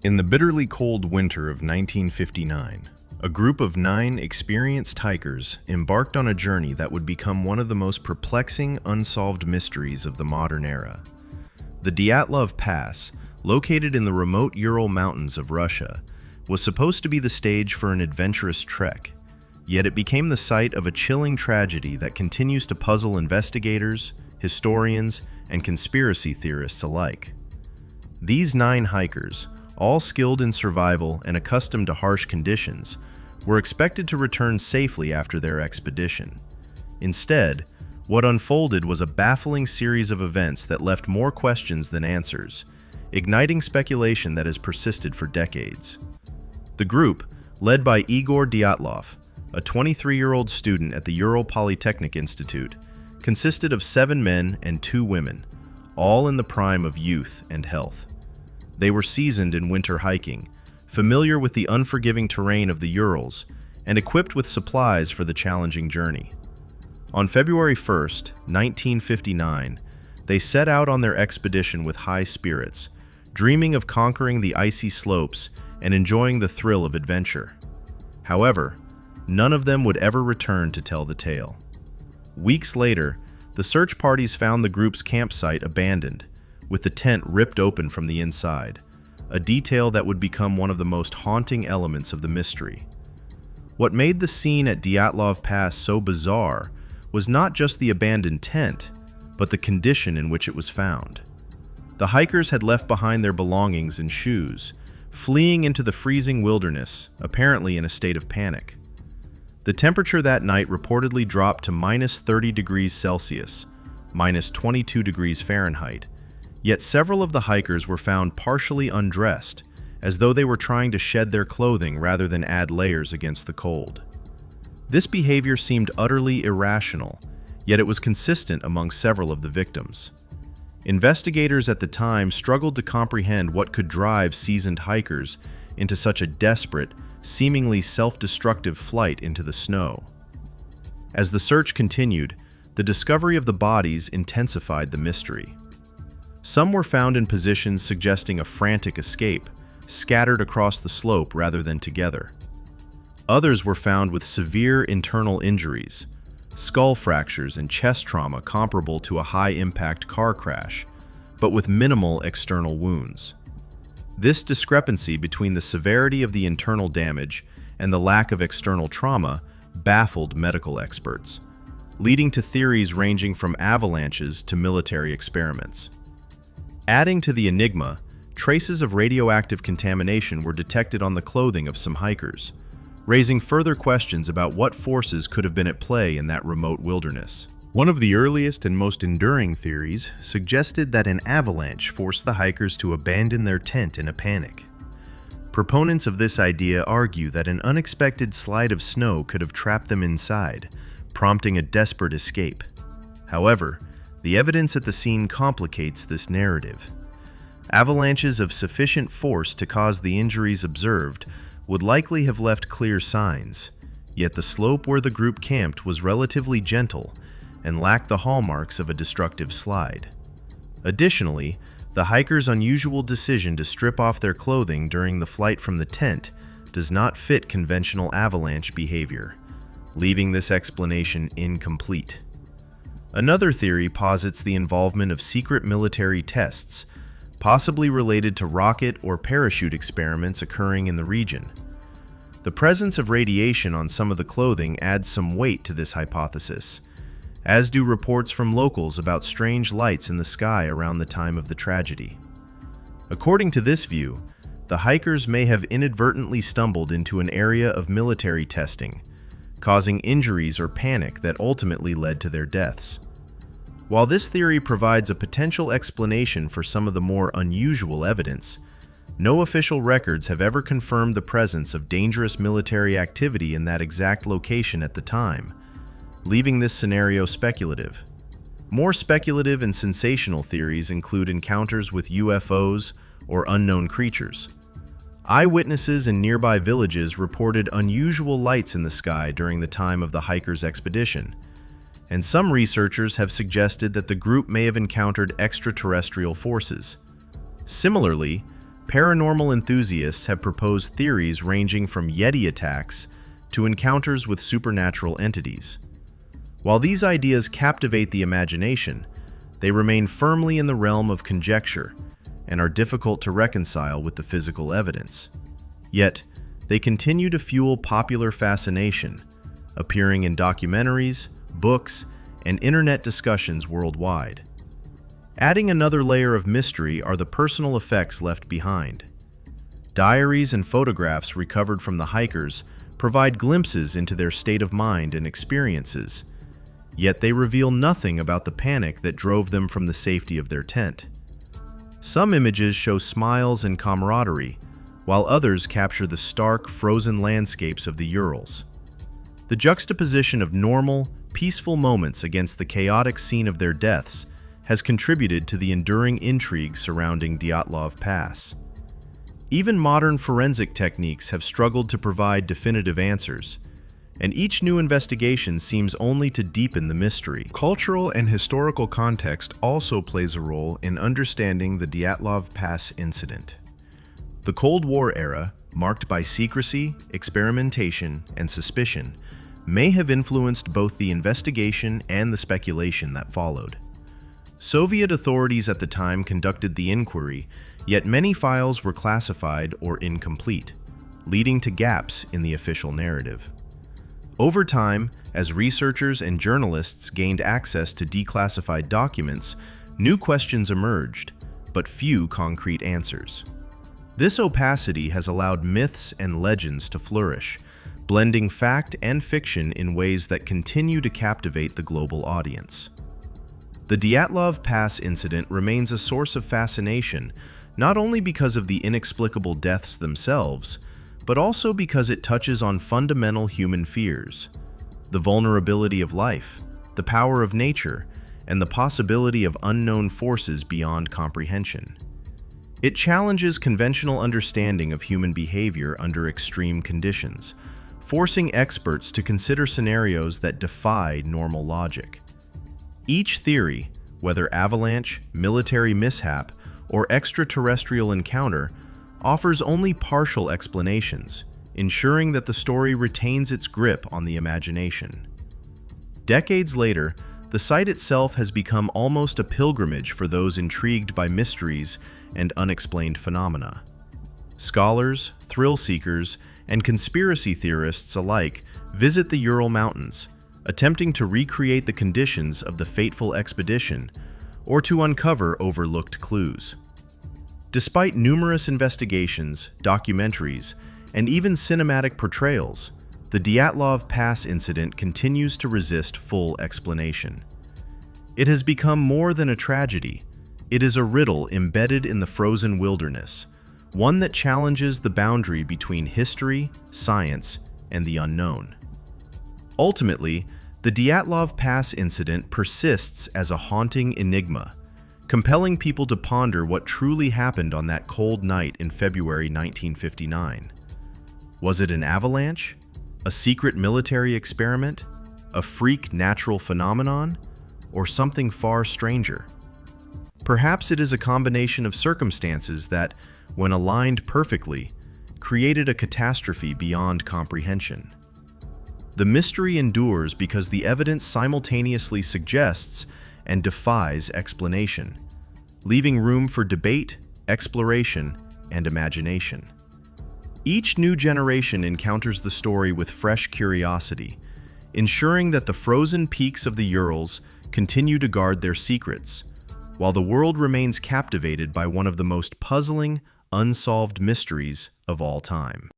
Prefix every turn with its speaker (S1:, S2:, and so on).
S1: In the bitterly cold winter of 1959, a group of 9 experienced hikers embarked on a journey that would become one of the most perplexing unsolved mysteries of the modern era. The Dyatlov Pass, located in the remote Ural Mountains of Russia, was supposed to be the stage for an adventurous trek, yet it became the site of a chilling tragedy that continues to puzzle investigators, historians, and conspiracy theorists alike. These 9 hikers, all skilled in survival and accustomed to harsh conditions, were expected to return safely after their expedition. Instead, what unfolded was a baffling series of events that left more questions than answers, igniting speculation that has persisted for decades. The group, led by Igor Dyatlov, a 23-year-old student at the Ural Polytechnic Institute, consisted of 7 men and 2 women, all in the prime of youth and health. They were seasoned in winter hiking, familiar with the unforgiving terrain of the Urals, and equipped with supplies for the challenging journey. On February 1st, 1959, they set out on their expedition with high spirits, dreaming of conquering the icy slopes and enjoying the thrill of adventure. However, none of them would ever return to tell the tale. Weeks later, the search parties found the group's campsite abandoned, with the tent ripped open from the inside, a detail that would become one of the most haunting elements of the mystery. What made the scene at Dyatlov Pass so bizarre was not just the abandoned tent, but the condition in which it was found. The hikers had left behind their belongings and shoes, fleeing into the freezing wilderness, apparently in a state of panic. The temperature that night reportedly dropped to -30 degrees Celsius, -22 degrees Fahrenheit, yet several of the hikers were found partially undressed, as though they were trying to shed their clothing rather than add layers against the cold. This behavior seemed utterly irrational, yet it was consistent among several of the victims. Investigators at the time struggled to comprehend what could drive seasoned hikers into such a desperate, seemingly self-destructive flight into the snow. As the search continued, the discovery of the bodies intensified the mystery. Some were found in positions suggesting a frantic escape, scattered across the slope rather than together. Others were found with severe internal injuries, skull fractures and chest trauma comparable to a high-impact car crash, but with minimal external wounds. This discrepancy between the severity of the internal damage and the lack of external trauma baffled medical experts, leading to theories ranging from avalanches to military experiments. Adding to the enigma, traces of radioactive contamination were detected on the clothing of some hikers, raising further questions about what forces could have been at play in that remote wilderness. One of the earliest and most enduring theories suggested that an avalanche forced the hikers to abandon their tent in a panic. Proponents of this idea argue that an unexpected slide of snow could have trapped them inside, prompting a desperate escape. However, the evidence at the scene complicates this narrative. Avalanches of sufficient force to cause the injuries observed would likely have left clear signs, yet the slope where the group camped was relatively gentle and lacked the hallmarks of a destructive slide. Additionally, the hikers' unusual decision to strip off their clothing during the flight from the tent does not fit conventional avalanche behavior, leaving this explanation incomplete. Another theory posits the involvement of secret military tests, possibly related to rocket or parachute experiments occurring in the region. The presence of radiation on some of the clothing adds some weight to this hypothesis, as do reports from locals about strange lights in the sky around the time of the tragedy. According to this view, the hikers may have inadvertently stumbled into an area of military testing, causing injuries or panic that ultimately led to their deaths. While this theory provides a potential explanation for some of the more unusual evidence, no official records have ever confirmed the presence of dangerous military activity in that exact location at the time, leaving this scenario speculative. More speculative and sensational theories include encounters with UFOs or unknown creatures. Eyewitnesses in nearby villages reported unusual lights in the sky during the time of the hikers' expedition, and some researchers have suggested that the group may have encountered extraterrestrial forces. Similarly, paranormal enthusiasts have proposed theories ranging from Yeti attacks to encounters with supernatural entities. While these ideas captivate the imagination, they remain firmly in the realm of conjecture and are difficult to reconcile with the physical evidence. Yet, they continue to fuel popular fascination, appearing in documentaries, books, and internet discussions worldwide. Adding another layer of mystery are the personal effects left behind. Diaries and photographs recovered from the hikers provide glimpses into their state of mind and experiences, yet they reveal nothing about the panic that drove them from the safety of their tent. Some images show smiles and camaraderie, while others capture the stark, frozen landscapes of the Urals. The juxtaposition of normal, peaceful moments against the chaotic scene of their deaths has contributed to the enduring intrigue surrounding Dyatlov Pass. Even modern forensic techniques have struggled to provide definitive answers, and each new investigation seems only to deepen the mystery. Cultural and historical context also plays a role in understanding the Dyatlov Pass Incident. The Cold War era, marked by secrecy, experimentation, and suspicion, may have influenced both the investigation and the speculation that followed. Soviet authorities at the time conducted the inquiry, yet many files were classified or incomplete, leading to gaps in the official narrative. Over time, as researchers and journalists gained access to declassified documents, new questions emerged, but few concrete answers. This opacity has allowed myths and legends to flourish, blending fact and fiction in ways that continue to captivate the global audience. The Dyatlov Pass incident remains a source of fascination, not only because of the inexplicable deaths themselves, but also because it touches on fundamental human fears: the vulnerability of life, the power of nature, and the possibility of unknown forces beyond comprehension. It challenges conventional understanding of human behavior under extreme conditions, forcing experts to consider scenarios that defy normal logic. Each theory, whether avalanche, military mishap, or extraterrestrial encounter, offers only partial explanations, ensuring that the story retains its grip on the imagination. Decades later, the site itself has become almost a pilgrimage for those intrigued by mysteries and unexplained phenomena. Scholars, thrill seekers, and conspiracy theorists alike visit the Ural Mountains, attempting to recreate the conditions of the fateful expedition or to uncover overlooked clues. Despite numerous investigations, documentaries, and even cinematic portrayals, the Dyatlov Pass incident continues to resist full explanation. It has become more than a tragedy. It is a riddle embedded in the frozen wilderness, one that challenges the boundary between history, science, and the unknown. Ultimately, the Dyatlov Pass incident persists as a haunting enigma, compelling people to ponder what truly happened on that cold night in February 1959. Was it an avalanche? A secret military experiment? A freak natural phenomenon? Or something far stranger? Perhaps it is a combination of circumstances that, when aligned perfectly, created a catastrophe beyond comprehension. The mystery endures because the evidence simultaneously suggests and defies explanation, leaving room for debate, exploration, and imagination. Each new generation encounters the story with fresh curiosity, ensuring that the frozen peaks of the Urals continue to guard their secrets, while the world remains captivated by one of the most puzzling, unsolved mysteries of all time.